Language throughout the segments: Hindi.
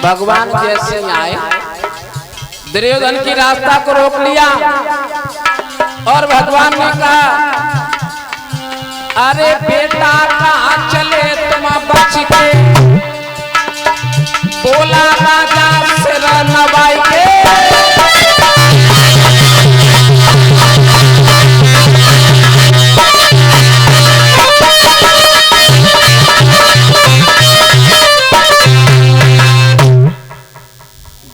भगवान जैसे आए दुर्योधन की रास्ता को रोक लिया और भगवान ने कहा, अरे बेटा कहाँ चले तुम बच के, बोला राजा सिर नवाई के।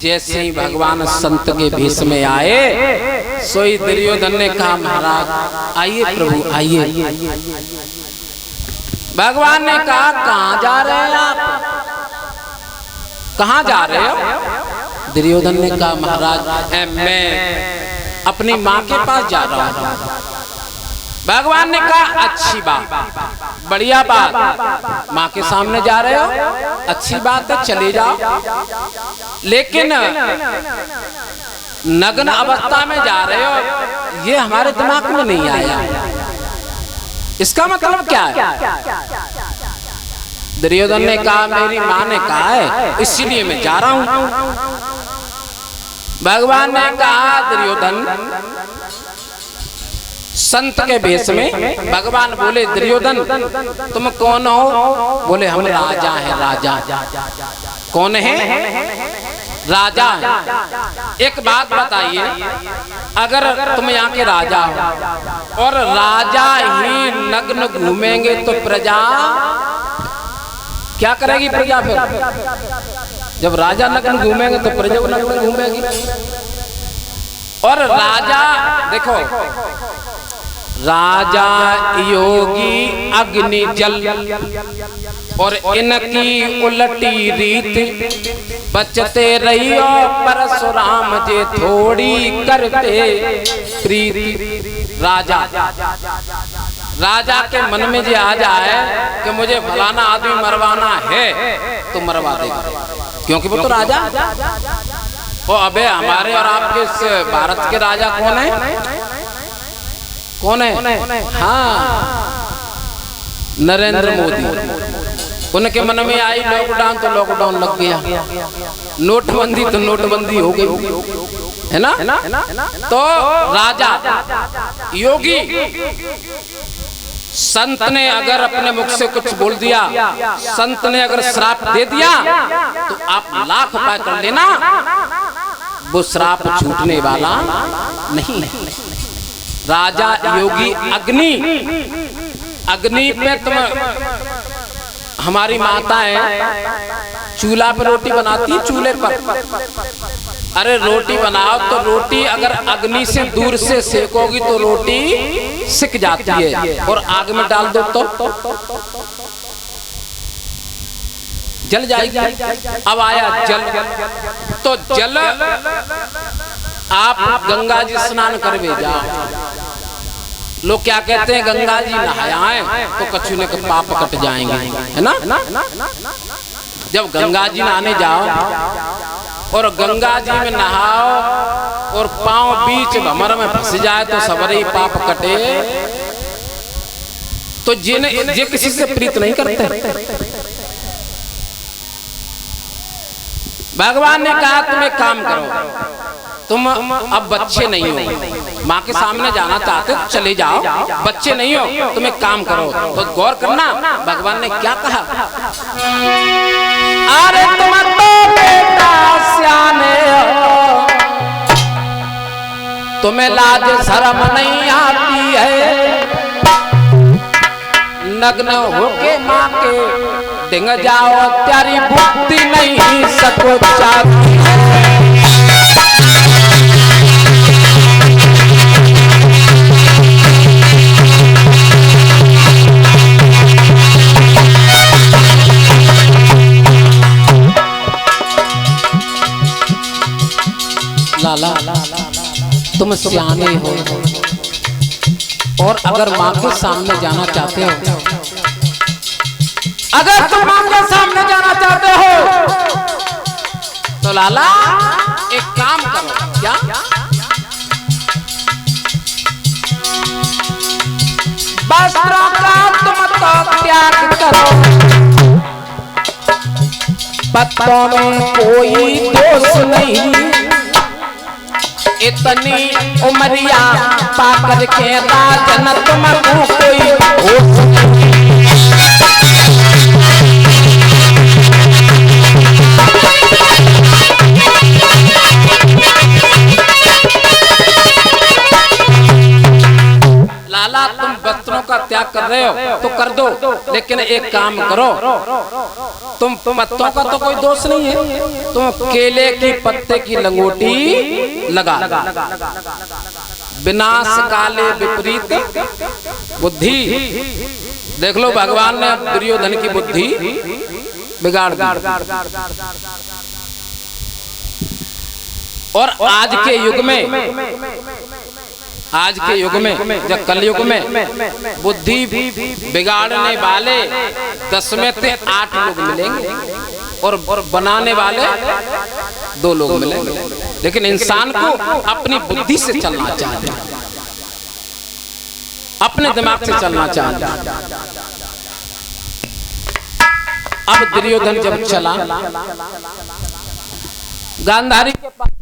जैसे ही भगवान संत के भेष में आए, सोई दुर्योधन ने कहा, महाराज आइए प्रभु आइए। भगवान ने कहा, कहाँ जा रहे हैं आप, कहाँ जा रहे हो? दुर्योधन ने कहा, महाराज मैं अपनी माँ के पास जा रहा हूँ। भगवान ने कहा, अच्छी बात, बढ़िया बात, माँ के सामने जा रहे हो, अच्छी बात है, चले जाओ, लेकिन नग्न अवस्था में जा रहे हो, ये हमारे दिमाग में नहीं आया, इसका मतलब क्या है? दुर्योधन ने कहा, मेरी माँ ने कहा है इसीलिए मैं जा रहा हूं। भगवान ने कहा, दुर्योधन संत के भेष में भगवान बोले, दुर्योधन तुम कौन हो? बोले, हम राजा हैं, राजा। कौन है? राजा है। एक बात बताइए, अगर तुम यहाँ के राजा हो और राजा ही नग्न घूमेंगे तो प्रजा क्या करेगी? प्रजा फिर जब राजा नग्न घूमेंगे तो प्रजा नग्न घूमेगी। और राजा देखो, राजा योगी अग्नि जल और इनकी उलटी रीत, बचते रहियो परशुराम जे थोड़ी करते प्रीति। राजा के मन में जो आ जाए कि मुझे फलाना आदमी मरवाना है तो मरवा देगा, क्योंकि वो तो राजा। ओ अबे, हमारे और आपके इस भारत के राजा कौन है? कौन है? हाँ, नरेंद्र मोदी। उनके मन में आई लॉकडाउन तो लॉकडाउन लग गया, नोटबंदी तो नोटबंदी हो गई, है ना? तो राजा योगी संत ने अगर अपने मुख से कुछ बोल दिया, संत ने अगर श्राप दे दिया तो आप लाख उपाय कर लेना, वो श्राप छूटने वाला नहीं। राजा योगी अग्नि, अग्नि पे तुम, हमारी माताएं चूल्हा पर रोटी बनाती है, चूल्हे पर। अरे रोटी बनाओ तो रोटी अगर अग्नि से दूर से सेकोगी तो रोटी सिक जाती है, और आग में डाल दो तो जल जाएगी। अब आया जल, तो जल आप गंगा जी स्नान करवे जाओ। लोग क्या कहते हैं, गंगा जी नहाए तो कछुने के पाप कट जाएंगे, है ना? जब गंगा जी नहाने जाओ और गंगा जी में नहाओ और पांव बीच भंवर में फंस जाए तो सबरे ही पाप कटे। तो जिन किसी से प्रीत नहीं करते। भगवान ने कहा, तुम एक काम करो, तुम अब बच्चे नहीं हो, माँ के सामने जाना चाहते हो चले जाओ, बच्चे नहीं हो, तुम एक काम करो। तो गौर करना भगवान ने क्या कहा, अरे तुम तो बेटा सियाने हो, तुम्हें लाज शर्म नहीं आती है, नग्न होके माँ के डिंग जाओ, तेरी बुद्धि नहीं सको चाहती है। लाला तुम सियाने हो और अगर माँ के सामने जाना चाहते हो, अगर तुम माँ के सामने जाना चाहते हो तो लाला एक काम करो। क्या? वस्त्रों का तुम तो त्याग करो, पत्तों में कोई दोष नहीं, इतनी उमरिया पाकर के राजन तुमको कोई होश नहीं। लाला तुम वस्त्रों का त्याग कर रहे हो तो कर दो, लेकिन एक काम करो, तुम पत्तों का तो कोई दोष नहीं है, तुम केले की पत्ते की लंगोटी लगा। विनाश काले विपरीत बुद्धि। देख लो भगवान ने दुर्योधन की बुद्धि बिगाड़ दी। और आज के युग में जब कलयुग में बुद्धि बिगाड़ने वाले 10 में से 8 लोग मिलेंगे और बनाने वाले 2 लोग मिलेंगे। लेकिन इंसान को अपनी बुद्धि से चलना चाहिए, अपने दिमाग से चलना चाहिए। अब दुर्योधन जब चला गांधारी के पास